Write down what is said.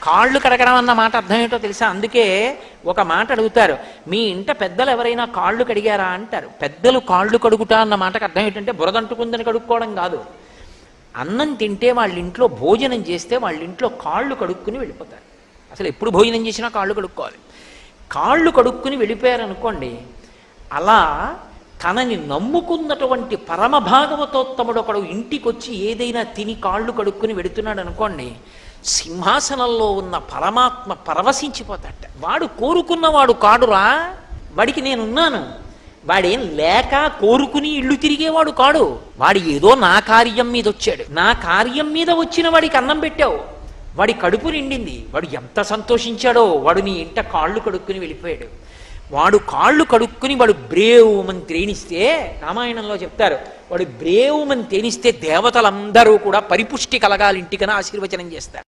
కాళ్ళు కడగడం అన్న మాట అర్థం ఏంటో తెలుసా? అందుకే ఒక మాట అడుగుతారు, మీ ఇంట పెద్దలు ఎవరైనా కాళ్ళు కడిగారా అంటారు. పెద్దలు కాళ్ళు కడుగుట అన్న మాటకు అర్థం ఏంటంటే బురదంటుకుందని కడుక్కోవడం కాదు. అన్నం తింటే వాళ్ళ ఇంట్లో భోజనం చేస్తే వాళ్ళ ఇంట్లో కాళ్ళు కడుక్కుని వెళ్ళిపోతారు. అసలు ఎప్పుడు భోజనం చేసినా కాళ్ళు కడుక్కోవాలి. కాళ్ళు కడుక్కుని వెళ్ళిపోయారనుకోండి, అలా తనని నమ్ముకున్నటువంటి పరమ భాగవతోత్తముడు ఒకడు ఇంటికి వచ్చి ఏదైనా తిని కాళ్ళు కడుక్కుని వెడుతున్నాడు అనుకోండి, సింహాసనంలో ఉన్న పరమాత్మ పరవశించిపోతాట. వాడు కోరుకున్నవాడు కాడురా, వాడికి నేనున్నాను. వాడేం లేక కోరుకుని ఇల్లు తిరిగేవాడు కాడు. వాడు ఏదో నా కార్యం మీద వచ్చాడు, నా కార్యం మీద వచ్చిన వాడికి అన్నం పెట్టావు, వాడి కడుపు నిండింది, వాడు ఎంత సంతోషించాడో. వాడు నీ ఇంట కాళ్ళు కడుక్కుని వెళ్ళిపోయాడు. వాడు కాళ్ళు కడుక్కుని వాడు బ్రేవుమని తేనిస్తే, రామాయణంలో చెప్తారు, వాడు బ్రేవుమని తేనిస్తే దేవతలందరూ కూడా పరిపుష్టి కలగాలి ఇంటికని ఆశీర్వచనం చేస్తారు.